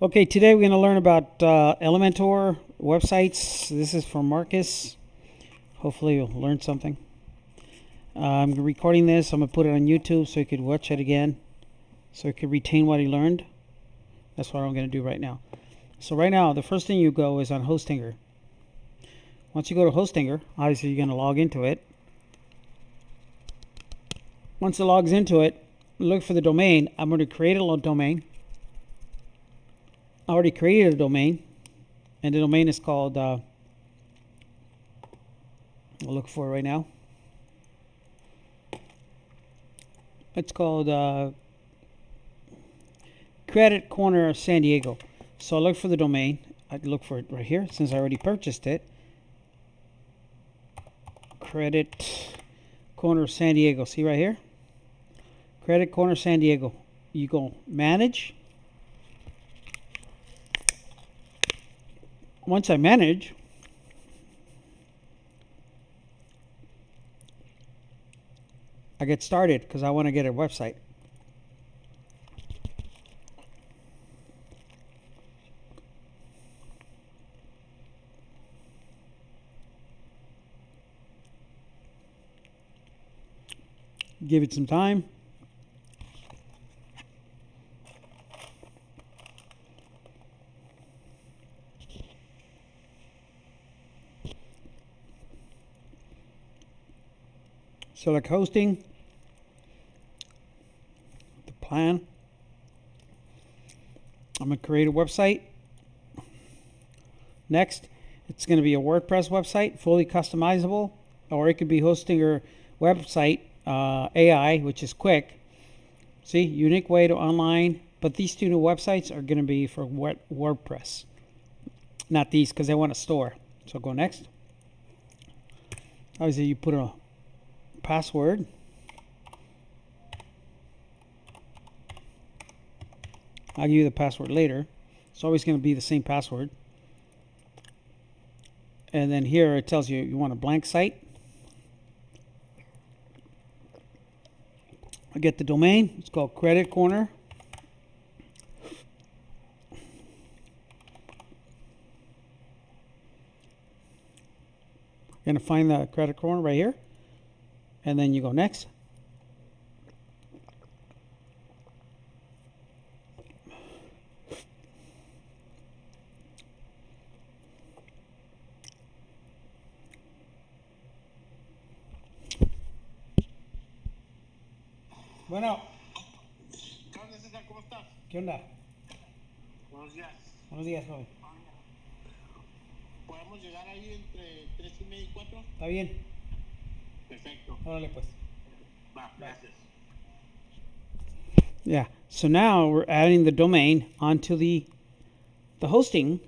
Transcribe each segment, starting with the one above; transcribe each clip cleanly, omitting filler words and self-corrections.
Okay, today we're going to learn about Elementor websites. This is from Marcus. Hopefully you'll learn something. I'm recording this. I'm going to put it on YouTube so you could watch it again, so you could retain what you learned. That's what I'm going to do right now. So right now, the first thing you go is on Hostinger. Once you go to Hostinger, obviously you're going to log into it. Once it logs into it, look for the domain. I'm going to create a domain. I already created a domain, and the domain is called, I'll look for it right now. It's called Credit Corner San Diego. So I look for the domain. I look for it right here since I already purchased it. Credit Corner San Diego. See right here? Credit Corner San Diego. You go manage. Once I manage, I get started because I want to get a website. Give it some time. Select hosting. The plan. I'm going to create a website. Next, it's going to be a WordPress website, fully customizable, or it could be hosting your website, AI, which is quick. See, unique way to online, but these two new websites are going to be for WordPress. Not these, because they want a store. So go next. Obviously, you put a password. I'll give you the password later. It's always going to be the same password. And then here it tells you you want a blank site. I get the domain. It's called Credit Corner. You're going to find the Credit Corner right here. And then you go next. Bueno, ¿Qué onda, César? ¿Cómo estás? ¿qué onda? Buenos días. Buenos días, joven. ¿Podemos llegar ahí entre 3:30 y 4? ¿Está bien? Perfecto. Órale, pues. Va, gracias. Yeah. So now we're adding the domain onto the hosting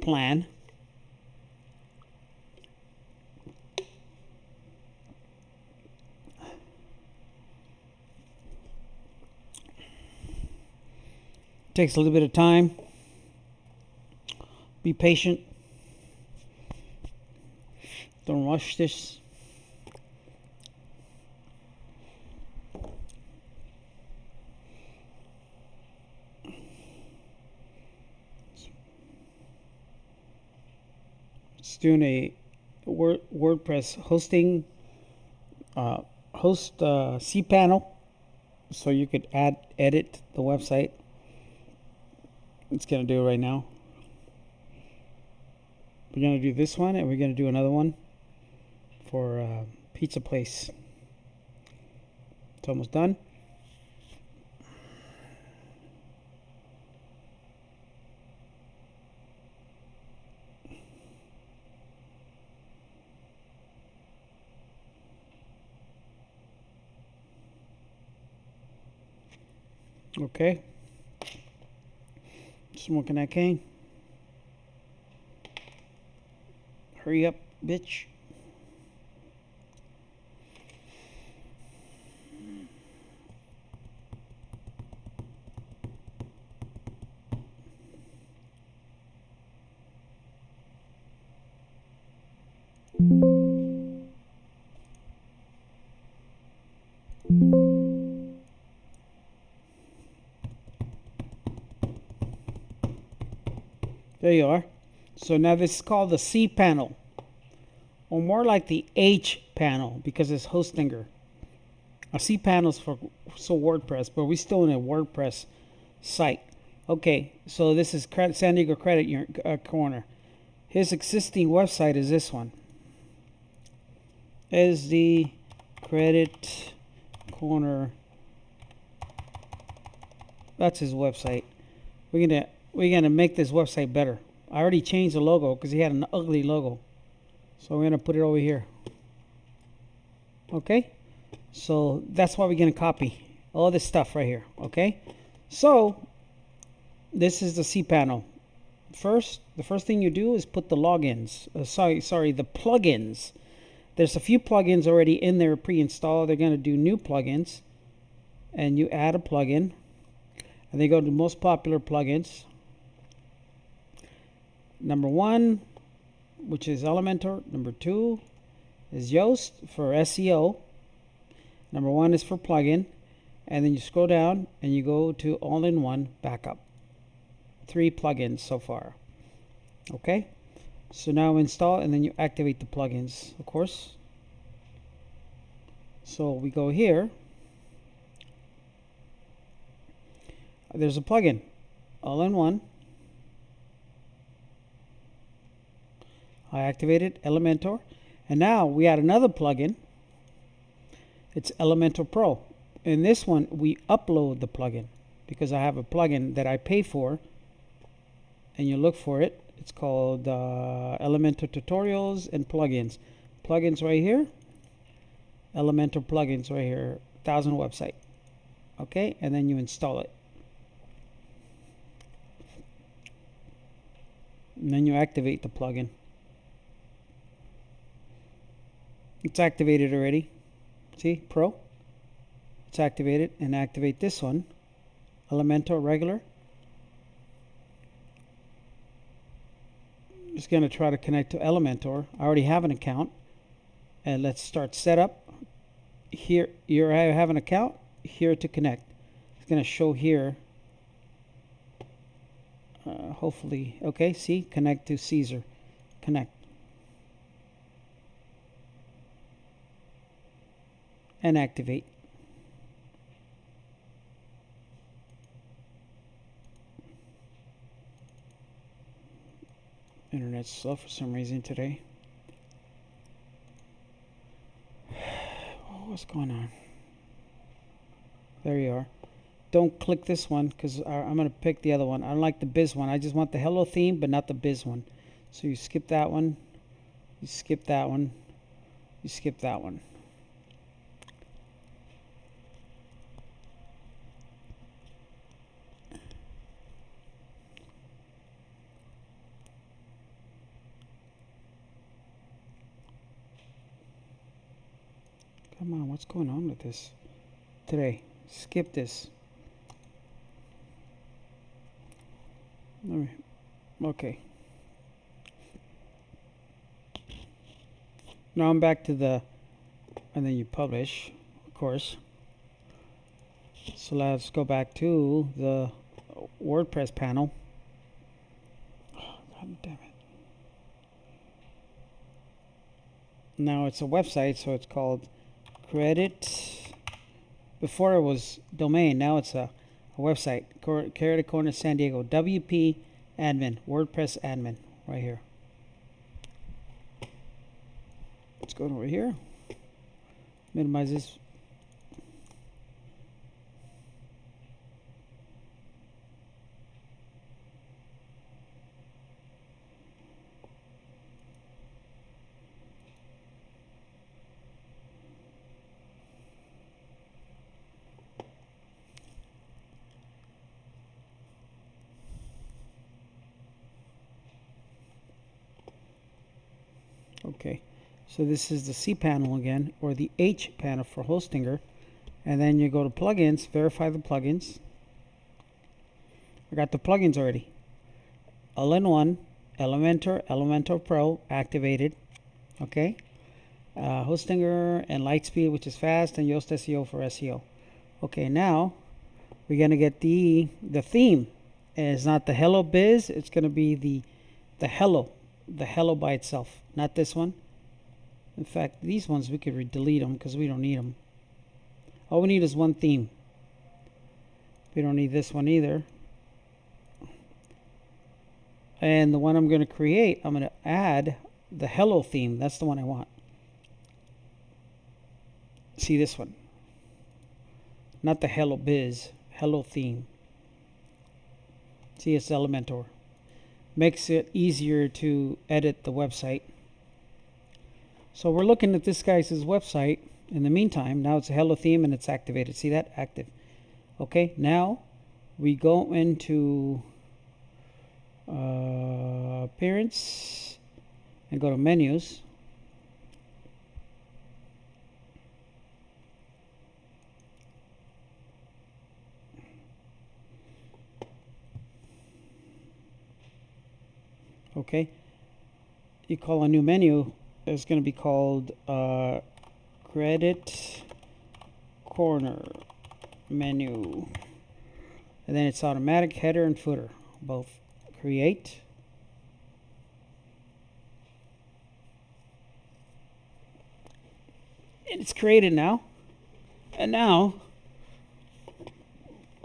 plan. Takes a little bit of time. Be patient. Don't rush this. It's doing a WordPress hosting host cPanel, so you could edit the website. It's gonna do it right now. We're gonna do this one, and we're gonna do another one for pizza place. It's almost done. Okay. Smoking that cane. Hurry up, bitch. There you are. So now this is called the C panel, or more like the H panel because it's Hostinger. A C panel is for WordPress, but we're still in a WordPress site. Okay, so this is San Diego Credit Corner. His existing website is this one. Is the Credit Corner. That's his website. We're gonna make this website better. I already changed the logo because he had an ugly logo. So we're gonna put it over here. Okay? So that's why we're gonna copy all this stuff right here. Okay? So this is the cPanel. The first thing you do is put the logins. The plugins. There's a few plugins already in there pre-installed. They're gonna do new plugins, and you add a plugin, and they go to the most popular plugins. Number 1, which is Elementor. Number 2 is Yoast for SEO. Number 1 is for plugin. And then you scroll down and you go to all-in-one backup. 3 plugins so far. Okay? So now install and then you activate the plugins, of course. So we go here. There's a plugin, all-in-one. I activated Elementor. And now we add another plugin. It's Elementor Pro. In this one, we upload the plugin because I have a plugin that I pay for. And you look for it. It's called Elementor Tutorials and Plugins. Plugins right here. Elementor Plugins right here. 1,000 website. Okay, and then you install it. And then you activate the plugin. It's activated already. See, Pro. It's activated. And activate this one. Elementor Regular. Just going to try to connect to Elementor. I already have an account. And let's start setup. Here, you have an account. Here to connect. It's going to show here. Hopefully. Okay, see? Connect to Caesar. Connect. And activate. Internet's slow for some reason today. Oh, what's going on? There you are. Don't click this one because I'm going to pick the other one. I don't like the biz one. I just want the hello theme, but not the biz one. So you skip that one. You skip that one. You skip that one. Come on, what's going on with this today? Skip this. Okay. Now I'm back to the, and then you publish, of course. So let's go back to the WordPress panel. Oh, God damn it. Now it's a website, so it's called Credit. Before it was domain, now it's a website. Credit Corner San Diego. WP admin, WordPress admin, right here. Let's go over here. Minimize this. Okay, so this is the C panel again, or the H panel for Hostinger. And then you go to plugins, verify the plugins. I got the plugins already. All-in-one, Elementor Pro activated. Okay. Hostinger and Lightspeed, which is fast, and Yoast SEO for SEO. Okay, now we're gonna get the theme. And it's not the Hello Biz. It's gonna be the the hello by itself, not this one. In fact, these ones we could delete them because we don't need them. All we need is one theme. We don't need this one either. And the one I'm going to create, I'm going to add the hello theme. That's the one I want. See this one? Not the hello biz, hello theme. See, it's Elementor. Makes it easier to edit the website. So we're looking at this guy's website. In the meantime, now it's a hello theme and it's activated. See that? Active. Okay, now we go into appearance and go to menus. Okay, you call a new menu. It's going to be called credit corner menu, and then it's automatic header and footer, both. Create. And it's created now. And now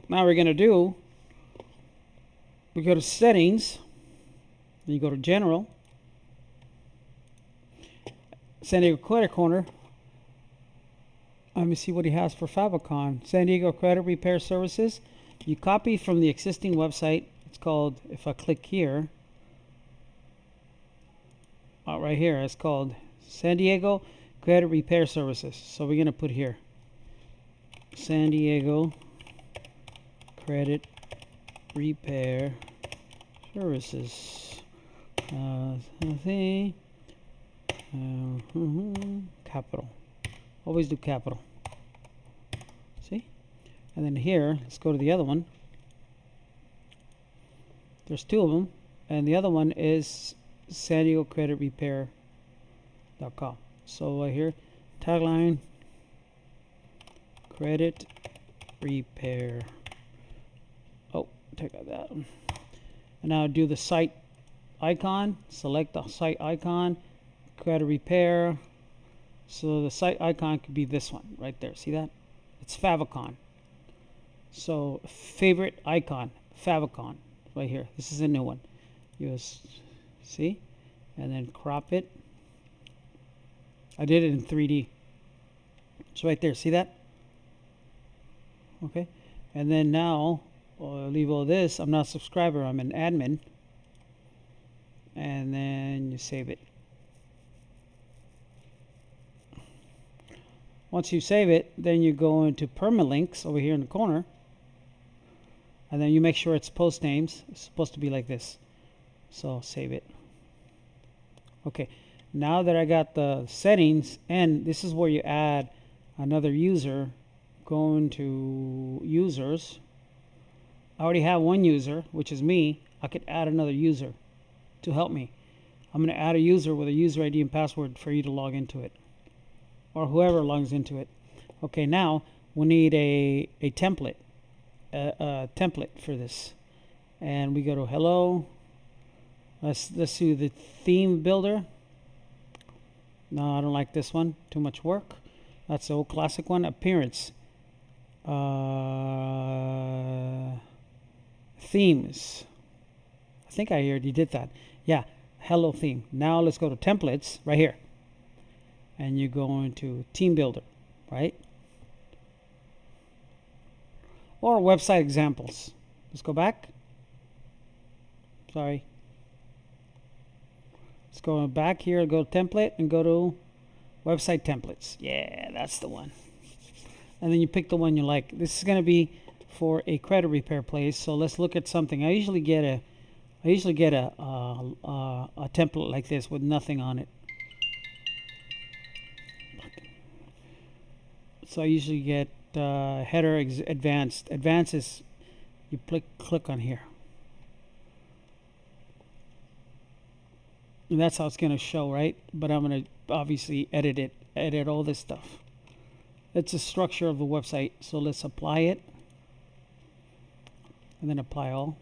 we're going to do, we go to settings. Then you go to general, San Diego Credit Corner. Let me see what he has for Favicon. San Diego Credit Repair Services. You copy from the existing website. It's called, if I click here, right here, it's called San Diego Credit Repair Services. So we're going to put here San Diego Credit Repair Services. Capital. Always do capital. See? And then here, let's go to the other one. There's two of them. And the other one is San Diego Credit Repair.com. So here, tagline, credit repair. Oh, take out that one. And now do the site icon, select the site icon, credit repair. So the site icon could be this one right there. See that? It's Favicon. So favorite icon, Favicon, right here. This is a new one. Use, see? And then crop it. I did it in 3D. It's right there. See that? Okay. And then now, leave all this. I'm not a subscriber. I'm an admin. And then you save it. Once you save it, then you go into permalinks over here in the corner. And then you make sure it's post names. It's supposed to be like this. So save it. Okay. Now that I got the settings, and this is where you add another user. Go into users. I already have one user, which is me. I could add another user to help me. I'm going to add a user with a user ID and password for you to log into it, or whoever logs into it. Okay, now we need a template, a template for this, and we go to hello. Let's do the theme builder. No, I don't like this one. Too much work. That's the old classic one. Appearance. Themes. I think I already did that. Yeah, hello theme. Now let's go to templates right here. And you go into team builder, right? Or website examples. Let's go back. Sorry. Let's go back here, go to template and go to website templates. Yeah, that's the one. And then you pick the one you like. This is going to be for a credit repair place. So let's look at something. I usually get a template like this with nothing on it. So I usually get header advanced. Advanced is you click on here. And that's how it's going to show, right? But I'm going to obviously edit all this stuff. It's the structure of the website. So let's apply it. And then apply all.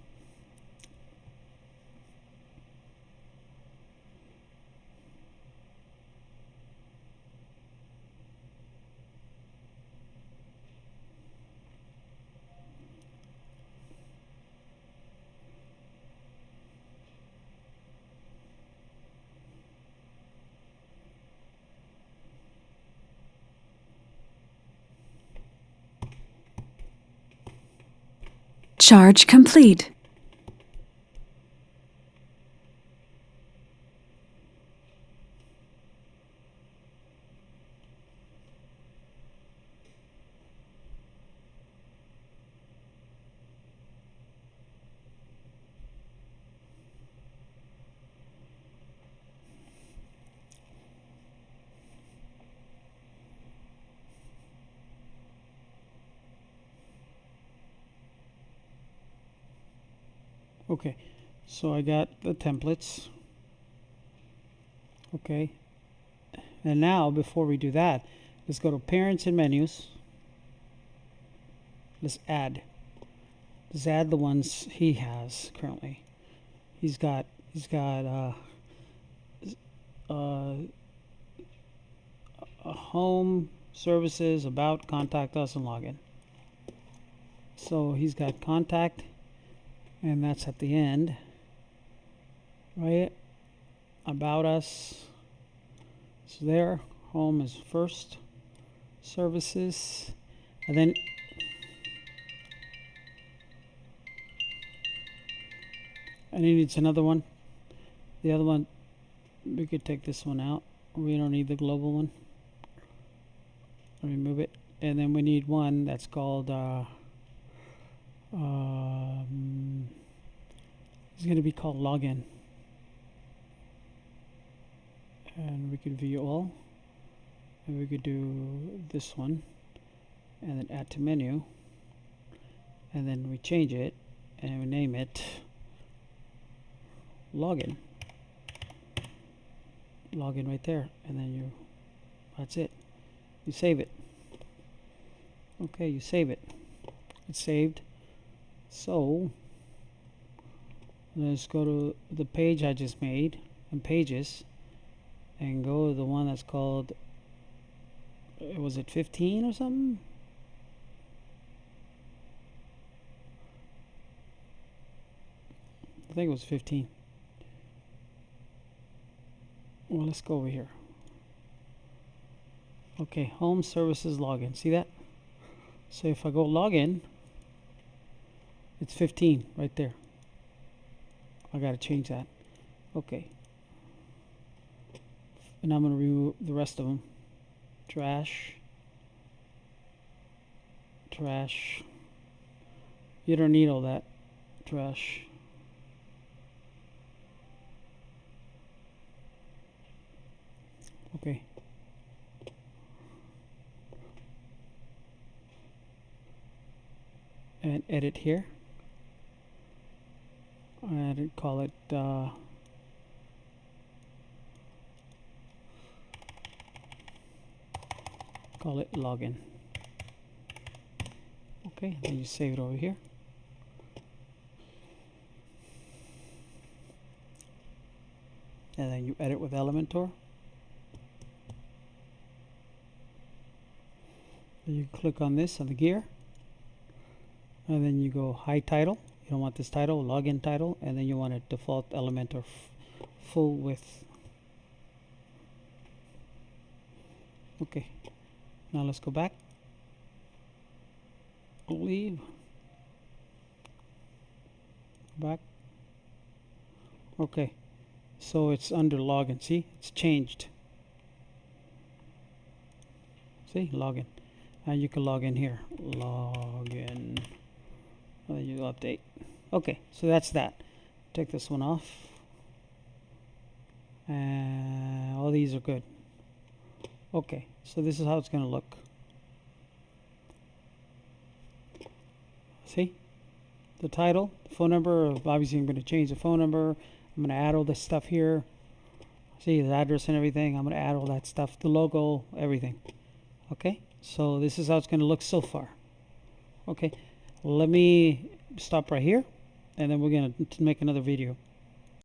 Charge complete. Okay, so I got the templates. Okay, and now before we do that, let's go to Parents and Menus. Let's add the ones he has currently. He's got a home, services, about, contact us, and login. So he's got contact, and that's at the end, right? About us is there. Home is first. Services, and then and he needs another one. The other one, we could take this one out. We don't need the global one. Remove it, and then we need one that's called it's going to be called login, and we could view all, and we could do this one, and then add to menu, and then we change it, and we name it login. Login right there, and then that's it. You save it. Okay, you save it. It's saved. So let's go to the page I just made in Pages and go to the one that's called, was it 15 or something? I think it was 15. Well, let's go over here. Okay, home services login. See that? So if I go login, it's 15 right there. I gotta change that. Okay. And I'm gonna remove the rest of them. Trash. Trash. You don't need all that. Trash. Okay. And edit here. And call it login. Okay, then you save it over here. And then you edit with Elementor. Then you click on this on the gear. And then you go hide title. You don't want this title, login title, and then you want a default Elementor full width. Okay, now let's go back. Leave. Back. Okay, so it's under login. See, it's changed. See, login. And you can log in here. Login. And then you update. Okay, so that's that. Take this one off. And all these are good. Okay, so this is how it's going to look. See? The title, the phone number. Obviously, I'm going to change the phone number. I'm going to add all this stuff here. See, the address and everything. I'm going to add all that stuff. The logo, everything. Okay, so this is how it's going to look so far. Okay, let me stop right here, and then we're going to make another video.